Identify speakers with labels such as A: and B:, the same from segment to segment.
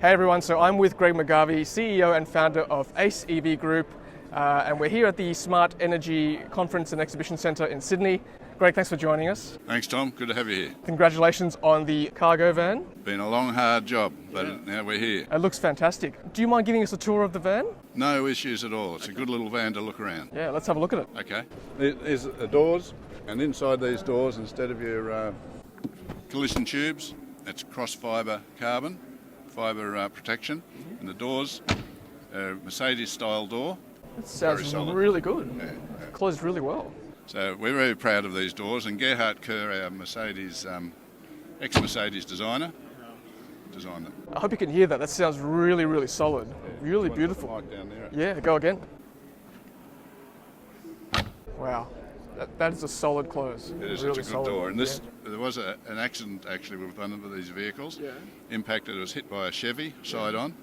A: Hey everyone, so I'm with Greg McGarvie, CEO and founder of Ace EV Group, and we're here at the Smart Energy Conference and Exhibition Centre in Sydney. Greg, thanks for joining us.
B: Thanks, Tom. Good to have you here.
A: Congratulations on the cargo van.
B: Been a long, hard job, but now we're here.
A: It looks fantastic. Do you mind giving us a tour of the van?
B: No issues at all. It's a good little van to look around.
A: Yeah, let's have a look at it.
B: Okay. There's the doors, and inside these doors, instead of your collision tubes, it's cross-fibre carbon, fibre protection, and the doors are Mercedes-style door.
A: It sounds really good.
B: Yeah.
A: Closed really well.
B: So we're very proud of these doors, and Gerhard Kerr, our Mercedes, ex-Mercedes designer, designed them.
A: I hope you can hear that. That sounds really, really solid. Really beautiful.
B: Mic down there.
A: Yeah, go again. Wow. That is a solid close.
B: It is.
A: Really
B: It's a good
A: solid.
B: door. And there was an accident actually with one of these vehicles.
A: Yeah.
B: Impacted. It was hit by a Chevy side on.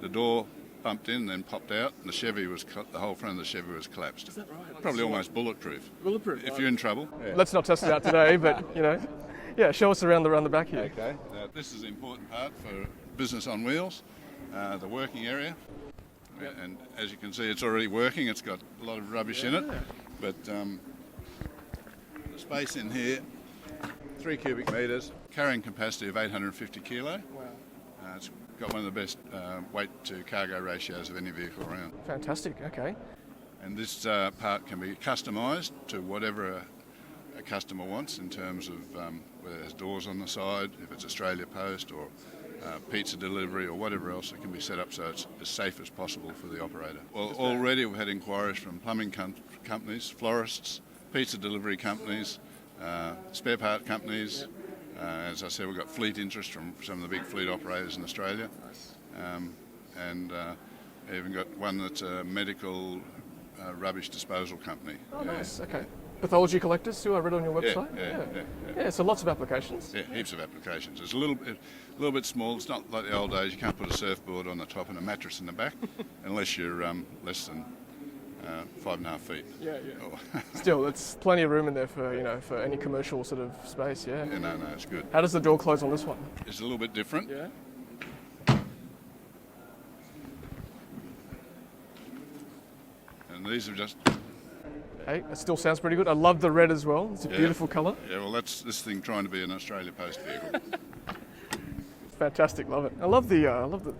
B: The door bumped in and then popped out, and the whole front of the Chevy was collapsed.
A: Is that right?
B: Probably almost bulletproof.
A: Bulletproof.
B: If you're in trouble. Yeah.
A: Let's not test it out today, but yeah, show us around the back here.
B: Okay. This is the important part for business on wheels, the working area.
A: Yep.
B: And as you can see, it's already working. It's got a lot of rubbish in it, but the space in here, 3 cubic metres, carrying capacity of 850 kilo.
A: Wow.
B: It's got one of the best weight to cargo ratios of any vehicle around.
A: Fantastic. Okay.
B: And this part can be customised to whatever a customer wants in terms of whether it has doors on the side, if it's Australia Post or pizza delivery or whatever else. It can be set up so it's as safe as possible for the operator. Well, already we've had inquiries from plumbing companies, florists, pizza delivery companies, spare part companies. As I said, we've got fleet interest from some of the big fleet operators in Australia.
A: Nice.
B: And even got one that's a medical rubbish disposal company.
A: Oh, nice. Okay. Pathology collectors too, I read on your website. Yeah, so lots of applications.
B: Yeah, heaps of applications. It's a little bit small. It's not like the old days. You can't put a surfboard on the top and a mattress in the back unless you're less than 5.5 feet.
A: Yeah. Still, it's plenty of room in there for any commercial sort of space. Yeah.
B: Yeah, no, it's good.
A: How does the door close on this one?
B: It's a little bit different.
A: Yeah.
B: And these are just.
A: Hey, it still sounds pretty good. I love the red as well. It's a beautiful colour.
B: Yeah, well, that's this thing trying to be an Australia Post vehicle.
A: Fantastic, love it. I love the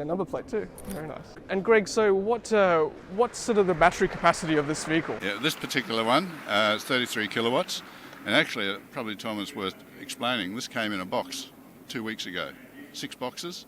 A: number plate too. Very nice. And Greg, so what's sort of the battery capacity of this vehicle?
B: Yeah, this particular one is 33 kilowatts, and actually, probably Tom, is worth explaining. This came in a box 2 weeks ago, 6 boxes,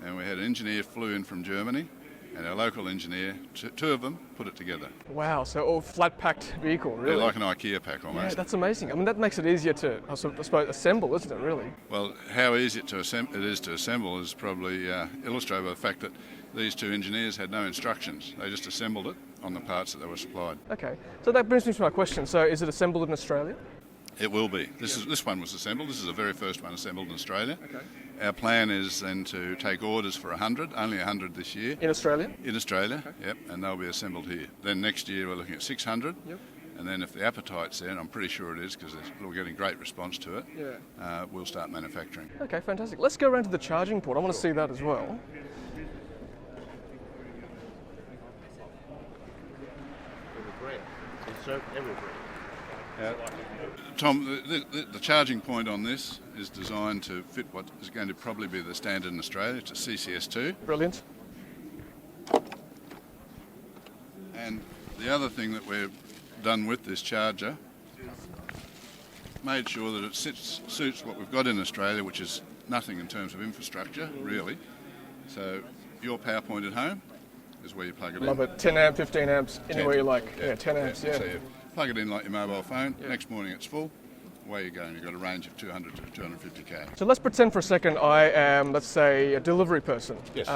B: and we had an engineer flew in from Germany, and our local engineer, two of them, put it together.
A: Wow, so all flat-packed vehicle, really?
B: Yeah, like an IKEA pack almost.
A: Yeah, that's amazing. I mean, that makes it easier to, I suppose, assemble, isn't it, really?
B: Well, how easy it is to assemble is probably illustrated by the fact that these two engineers had no instructions. They just assembled it on the parts that they were supplied.
A: Okay, so that brings me to my question. So is it assembled in Australia?
B: It will be. This one was assembled. This is the very first one assembled in Australia.
A: Okay.
B: Our plan is then to take orders for 100, only 100 this year.
A: In Australia?
B: In Australia, yep, and they'll be assembled here. Then next year we're looking at 600.
A: Yep.
B: And then if the appetite's there, and I'm pretty sure it is because we're getting great response to it, we'll start manufacturing.
A: Okay, fantastic. Let's go around to the charging port. I want to see that as well.
B: Tom, the charging point on this is designed to fit what is going to probably be the standard in Australia. It's a CCS2.
A: Brilliant.
B: And the other thing that we've done with this charger, made sure that it suits what we've got in Australia, which is nothing in terms of infrastructure, really. So your power point at home is where you plug it in.
A: Love it. 10 amp, 15 amps, anywhere you like. Yeah, 10 amps,
B: So you plug it in like your mobile phone. Next morning it's full. Away you go, and you've got a range of 200 to 250k.
A: So let's pretend for a second I am, let's say, a delivery person.
B: Yes.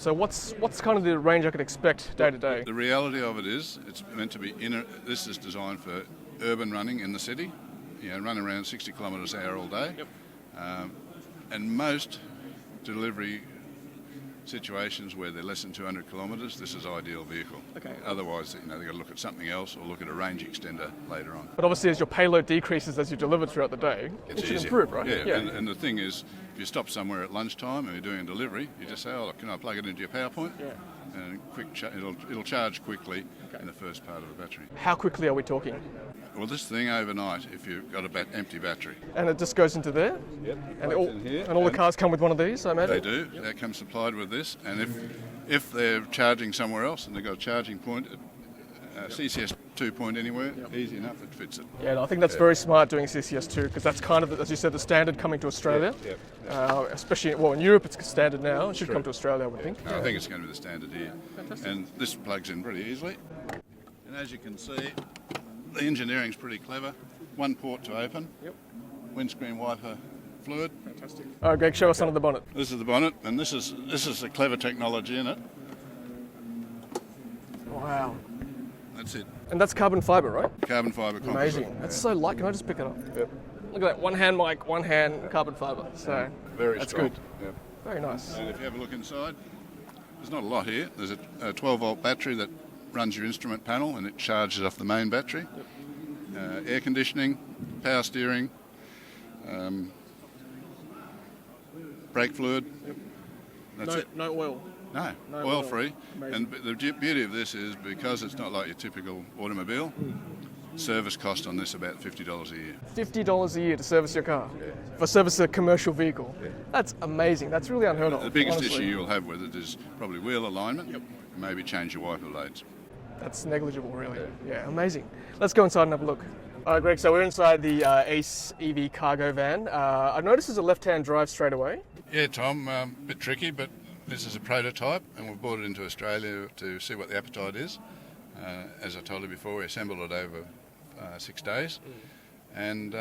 A: So what's kind of the range I could expect day to day?
B: The reality of it is, it's meant to be this is designed for urban running in the city. Run around 60 kilometres an hour all day.
A: Yep.
B: And most delivery situations where they're less than 200 kilometres, this is ideal vehicle.
A: Okay.
B: Otherwise, they've got to look at something else or look at a range extender later on.
A: But obviously, as your payload decreases as you deliver throughout the day, it should
B: easier.
A: improve, right?
B: Yeah. And the thing is, if you stop somewhere at lunchtime and you're doing a delivery, you just say, "Oh, look, can I plug it into your power point?"
A: Yeah.
B: And it'll charge quickly in the first part of the battery.
A: How quickly are we talking?
B: Well, this thing overnight, if you've got an empty battery.
A: And it just goes into there?
B: Yep.
A: And all the cars come with one of these, I imagine?
B: They do. Yep. They come supplied with this. And if they're charging somewhere else and they've got a charging point, CCS 2 point anywhere, easy enough, it fits it.
A: Yeah, I think that's very smart doing CCS 2 because that's kind of, as you said, the standard coming to Australia. Especially, in Europe it's standard now. It should come to Australia, I would think.
B: No, I think it's going to be the standard here.
A: Fantastic.
B: And this plugs in pretty easily. And as you can see, the engineering's pretty clever. One port to open.
A: Yep.
B: Windscreen wiper fluid.
A: Fantastic. All right, Greg, show us under the bonnet.
B: This is the bonnet, and this is the clever technology in it.
A: Wow.
B: That's it.
A: And that's carbon fibre, right?
B: Carbon fibre composite.
A: Amazing. That's so light. Can I just pick it up? Yep. Look at that. One hand mic, one hand carbon fibre. So
B: Very
A: that's
B: strong.
A: good.
B: Yep.
A: Very nice.
B: And if you have a look inside, there's not a lot here. There's a 12-volt battery that runs your instrument panel and it charges off the main battery. Yep. Air conditioning, power steering, brake fluid.
A: Yep.
B: That's it.
A: No oil.
B: No, oil-free. And the beauty of this is because it's not like your typical automobile, service cost on this about $50 a year.
A: $50 a year to service your car? Yeah. For service a commercial vehicle? Yeah. That's amazing. That's really unheard of.
B: The biggest
A: honestly.
B: issue you'll have with it is probably wheel alignment, and maybe change your wiper blades.
A: That's negligible, really. Yeah, amazing. Let's go inside and have a look. All right, Greg, so we're inside the Ace EV cargo van. I've noticed there's a left-hand drive straight away.
B: Yeah, Tom, a bit tricky, but this is a prototype and we've brought it into Australia to see what the appetite is. As I told you before, we assembled it over 6 days and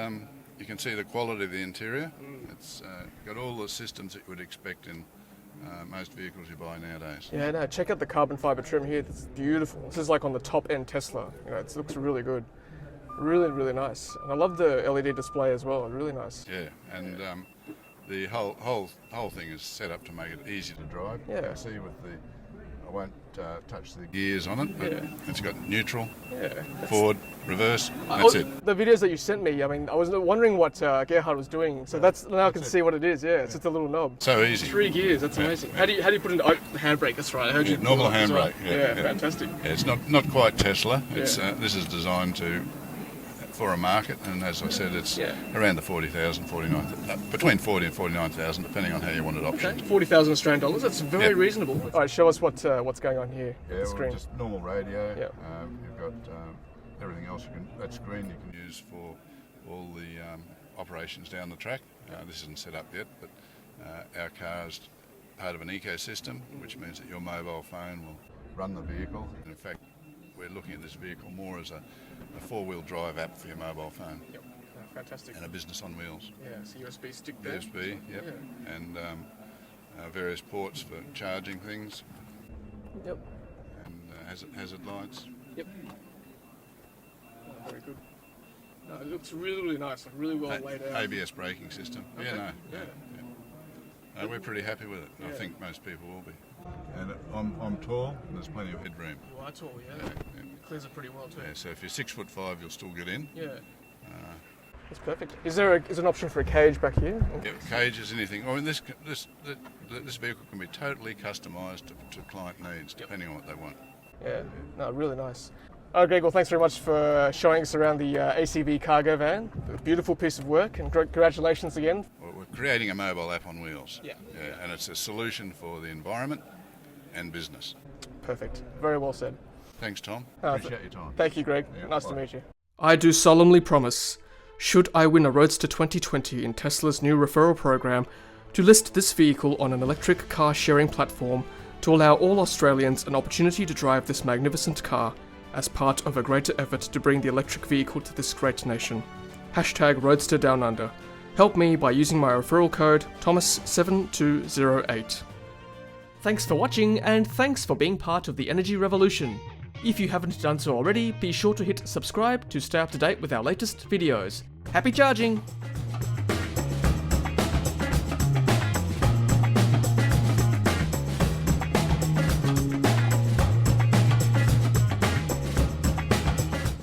B: you can see the quality of the interior. It's got all the systems that you would expect in most vehicles you buy nowadays.
A: Yeah, no, check out the carbon fibre trim here. It's beautiful. This is like on the top-end Tesla. It looks really good. Really, really nice. And I love the LED display as well. Really nice.
B: Yeah, and the whole thing is set up to make it easy to drive.
A: Yeah.
B: You can see with I won't touch the gears on it, but it's got neutral, forward, reverse, that's it.
A: The videos that you sent me, I was wondering what Gerhard was doing, so now I can see what it is. Yeah, it's just a little knob.
B: So easy.
A: 3 gears, that's amazing. How do you put it into the handbrake? That's right. I heard you.
B: Normal handbrake.
A: Yeah, fantastic.
B: Yeah, it's not quite Tesla. It's this is designed for a market, and as I said, it's around the 40,000, 49,000, between 40 and 49,000, depending on how you want it optioned.
A: Okay, 40,000 Australian dollars. That's very reasonable. All right, show us what's going on here.
B: Yeah,
A: on the screen.
B: Just normal radio. You've got everything else. That screen you can use for all the operations down the track. This isn't set up yet, but our car is part of an ecosystem, which means that your mobile phone will run the vehicle. And in fact, we're looking at this vehicle more as a 4-wheel drive app for your mobile phone. Yep.
A: Fantastic.
B: And a business on wheels.
A: Yeah, so USB stick there.
B: USB, yep. Yeah. And various ports for charging things.
A: Yep.
B: And hazard lights.
A: Yep. Oh, very good. No, it looks really, really nice. Like really well laid out.
B: ABS braking system. Okay. No, we're pretty happy with it. I think most people will be. And I'm tall, and there's plenty of headroom.
A: You are tall, It clears it pretty well too.
B: Yeah, so if you're 6'5", you'll still get in.
A: Yeah. That's perfect. Is there an option for a cage back here?
B: Yeah, cages, anything. This vehicle can be totally customised to client needs, depending on what they want.
A: Yeah. No, really nice. Oh, Greg, well, thanks very much for showing us around the ACV cargo van. A beautiful piece of work, and congratulations again.
B: Well, we're creating a mobile app on wheels.
A: Yeah.
B: And it's a solution for the environment and business.
A: Perfect. Very well said.
B: Thanks, Tom. Appreciate your time.
A: Thank you, Greg. Nice to meet you. I do solemnly promise, should I win a Roadster 2020 in Tesla's new referral program, to list this vehicle on an electric car sharing platform to allow all Australians an opportunity to drive this magnificent car as part of a greater effort to bring the electric vehicle to this great nation. #Roadster Down Under. Help me by using my referral code Thomas7208. Thanks for watching, and thanks for being part of the energy revolution. If you haven't done so already, be sure to hit subscribe to stay up to date with our latest videos. Happy charging!